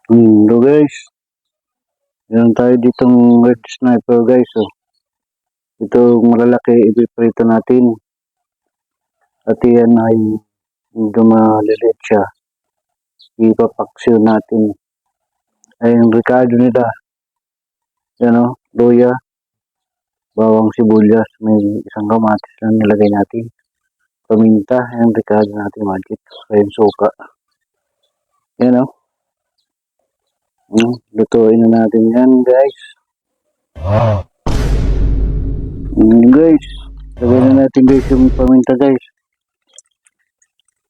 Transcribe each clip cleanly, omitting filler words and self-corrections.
Hello guys, meron tayo ditong red sniper guys. Oh. Ito malalaki, ipiprito natin. At yan ay medyo maliliit siya. Ipapaksiw natin. Ay yung Ricardo nila. Yan o, luya, bawang sibuyas, may isang kamatis lang nilagay natin. Paminta, yung Ricardo natin magic. Ayun suka. Yan o. Lutuin na natin yan guys. Guys, lagay na natin guys yung paminta guys.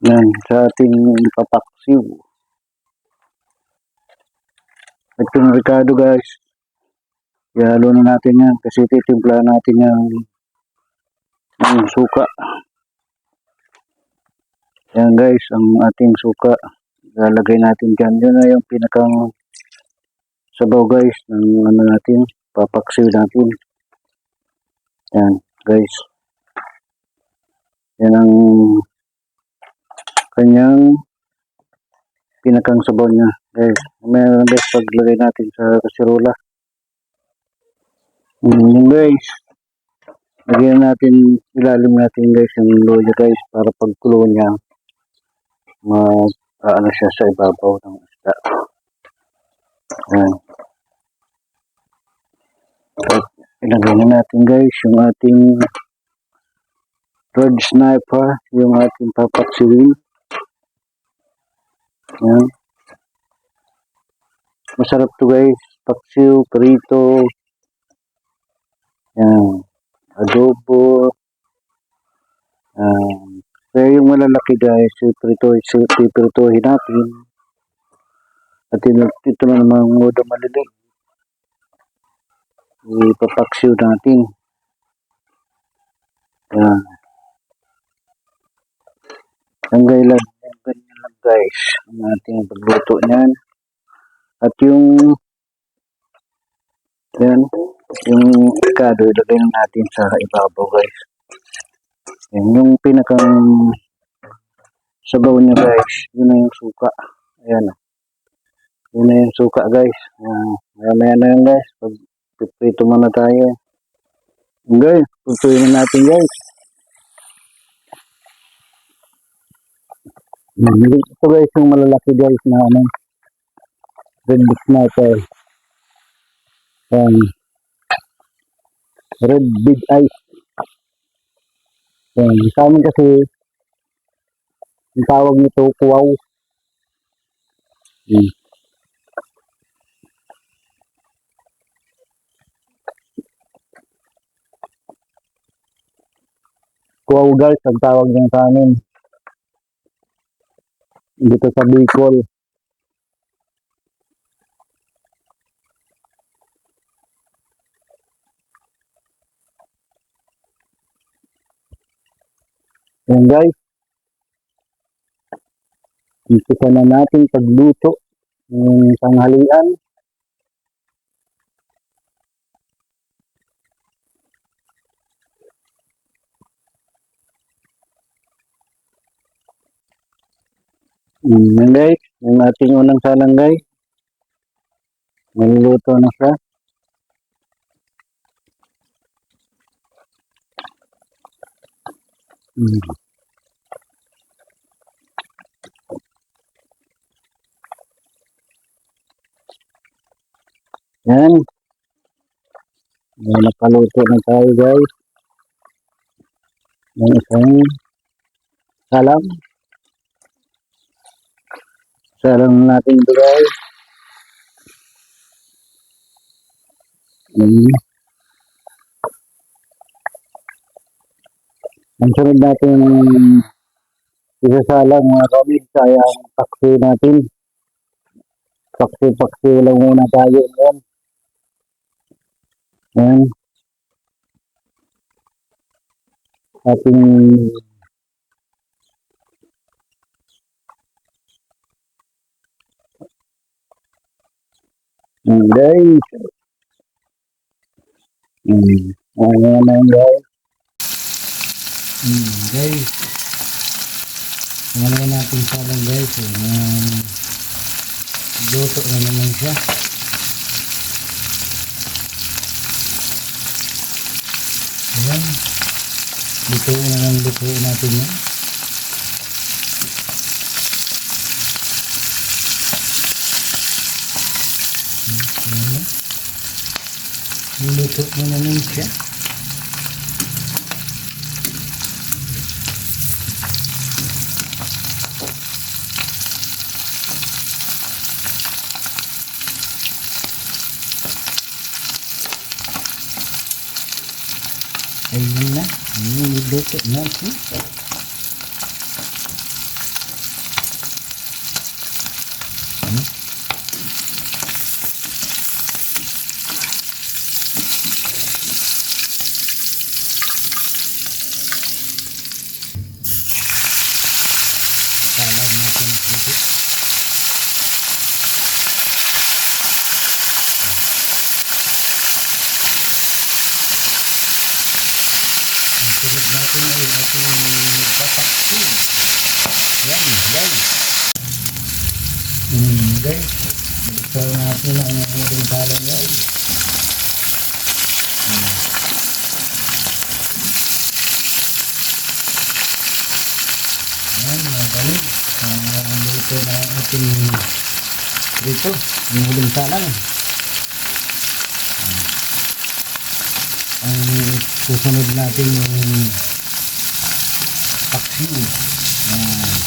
Yan, sa ating ipapaksiw. At yung Ricardo guys, ihalo na natin yan kasi titimpla natin yung suka. Yan guys, ang ating suka. Lalagay natin dyan. Yun na yung pinakang sabaw guys ng ano natin, papaksiw natin. Yan guys. Yan ang kanyang pinakang sabaw niya guys. Meron guys paglagay natin sa kasirola. Yan guys. Lagyan natin, ilalim natin guys yung loya guys para pagkulo niya ano siya sa ibabaw ng isda. Yan. At ilagay na natin guys yung ating red sniper, yung ating papaksiwin. Yan. Masarap to guys, paksiw, prito, yan, adobo. Kaya yung malalaki guys, ipritohin natin. At ito na naman muda malilig. Ipapaksiw natin. Yan. Ganyan lang guys ang ating pagluto niyan. At yung Ricardo, ilagay natin sa ibabaw guys. Yan, yung pinakang sabaw niya guys, yun na yung suka. Ayan. Yun na yung suka guys. Maya na yun guys. Pagpiprito muna tayo. Guys, putuin na natin guys. Ito guys yung malalaki guys na red sniper. Red big eyes. Sa amin kasi yung tawag nito kuwaw. Kuwaw guys ang tawag niya sa amin dito sa Bicol. Yan guys, umpisa na natin pagluto ng tanghalian. Yan guys, yung ating unang salang guys, maluluto na siya. Yan. Nakaluto na tayo guys. Yung isang salam. Salam natin ito guys. Ang sunod natin isasalang mga kamig kaya ang paksi natin. Paksi lang muna tayo. Yan. Ating guys. Ayan na guys. Guys. Ngayon natin salang guys. Luto na naman siya. Ayan. Lutuin natin yan. Ayan. Luto na naman siya. Ayun na, niluto natin. Salag natin ito. Tulad natin ay ating nagpapaksi. Yan, guys. Guys, ito natin ang ating talang guys. Yan, mga kanig. Ito na ang ating rito, yung huling talang. Ang susunod natin yung paksiw.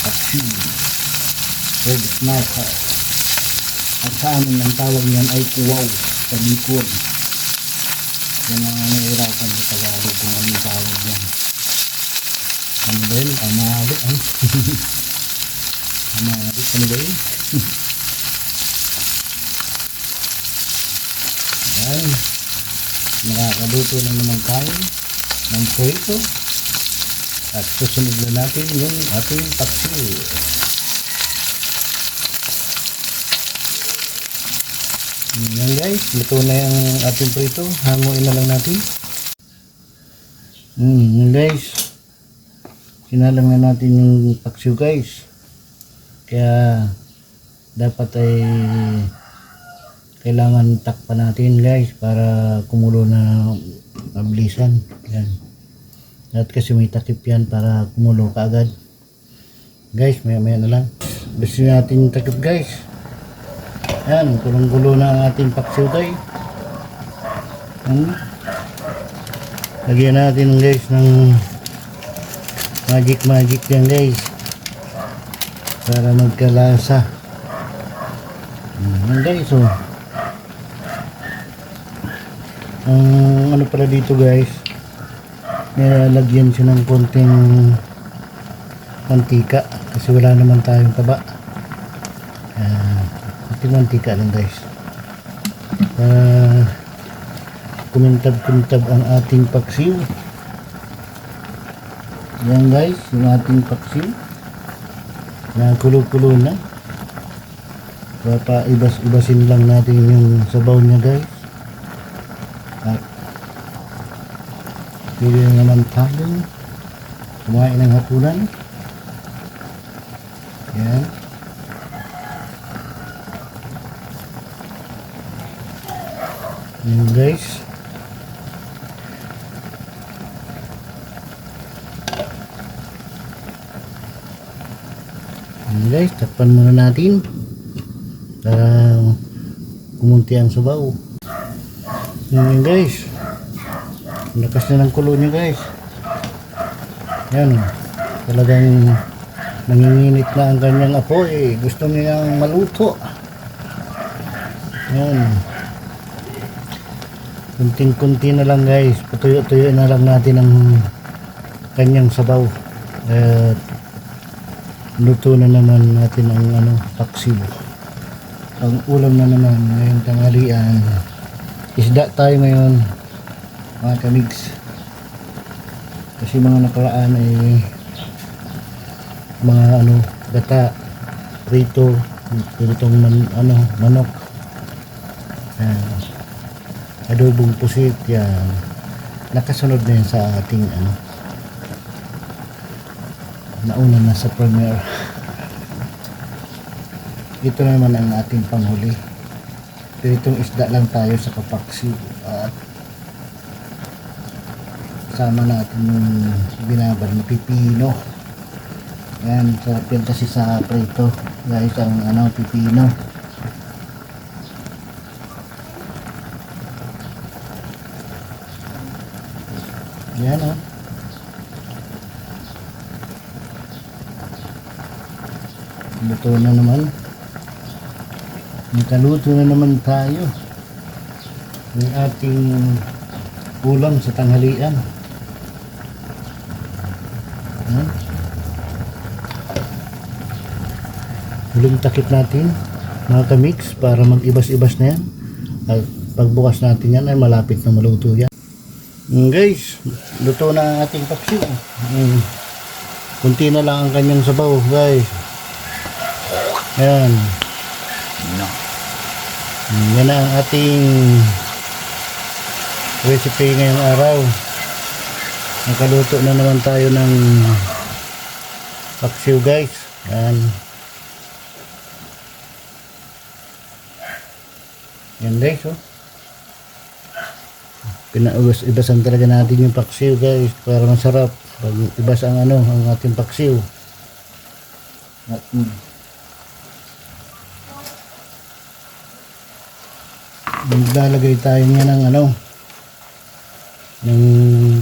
Paksiw. Red snake. At sa amin ang tawag niyan ay kuwaw sa Bicol. Yan ang nahihirapan sa Tagalog kung anong tawag yan. Ano ba yun? Amali. Amali. Ano ba yun? Yan. Nakakaluto na naman tayo ng prito. At susunod na natin yung ating paksiw. Yan guys, luto na yung ating prito. Hanguin na lang natin. Yan guys, sinalang na natin yung paksiw guys. Kaya dapat ay kailangan takpan natin guys para kumulo na mabilisan. Yan. At kasi may takip yan para kumulo kaagad. Guys, maya maya na lang. Gusto natin yung takip guys. Yan, kulong-gulo na ang ating paksiw guys. Lagyan natin guys ng magic yan guys. Para magkalasa. Yan guys, oh. Ang ano pala dito guys, nilalagyan siya ng konting mantika kasi wala naman tayong taba. Konting mantika lang guys para kumintab-kumintab ang ating paksiw. Yan guys, yung ating paksiw na kulo-kulo na. Ibasin lang natin yung sabaw niya guys. At pwede na naman tayo kumain ng hapunan. Yan. Yan guys. Yan guys, takpan muna natin para kumunti ang sabaw. Yan guys, lakas na ng kulo niya guys. Yan, talagang nanginginit na ang kanyang apoy. Gusto niyang maluto. Yan, kunting-kunti na lang guys, patuyo-tuyo na lang natin ang kanyang sabaw. At luto na naman natin ang paksiw. Ang ulam na naman ngayong tanghalian, isda tayo ngayon mga kamigs. Kasi mga nakaraan ay mga gata, prito, pritong manok, adobong pusit, yan. Nakasunod na yan sa ating nauna na sa premiere. ito naman ang ating panghuli. Pero itong isda lang tayo sa kapaksi at sama natin yung binabad na pipino. Yan, sarap yan kasi sa prito guys, ang pipino. Yan o. Luto na naman. Nakaluto na naman tayo ng ating ulam sa tanghalian. Yan. Huling takip natin mga kamix para mag-ibas-ibas na yan. At pagbukas natin yan ay malapit na maluto yan. Guys, luto na ang ating paksiw. Kunti na lang ang kanyang sabaw guys. Yan. Yan na ang ating recipe ngayong araw. Nakaluto na naman tayo ng paksiw guys. Yan. Yan guys, oh. Pinaugas-ibasan talaga natin yung paksiw guys para masarap. Pag ibas ang ang ating paksiw. At maglalagay tayo nga ng ng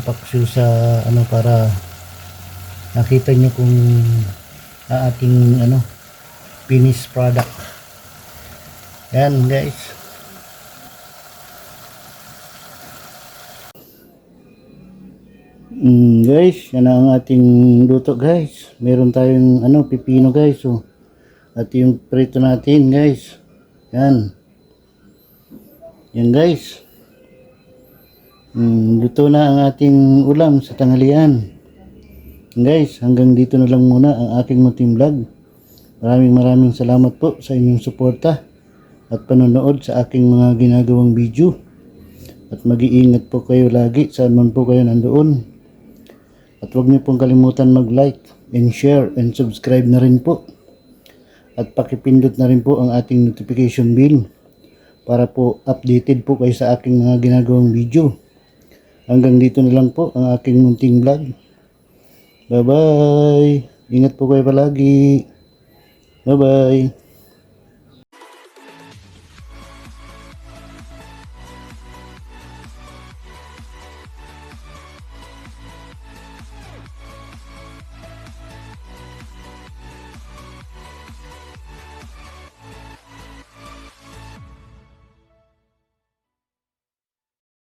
paksiw sa para nakita nyo kung ating finished product. Yan guys. Guys, yan ang ating luto guys. Meron tayong pipino guys, oh. At yung prito natin guys. Yan. Yan guys. Luto na ang ating ulam sa tanghalian. Guys, hanggang dito na lang muna ang aking munting vlog. Maraming salamat po sa inyong suporta at panonood sa aking mga ginagawang video. At mag-iingat po kayo lagi saan man po kayo nandoon. At huwag niyo pong kalimutan mag-like and share and subscribe na rin po. At pakipindot na rin po ang ating notification bell para po updated po kayo sa aking mga ginagawang video. Hanggang dito na lang po ang aking munting vlog. Bye bye. Ingat po kayo palagi. Bye bye.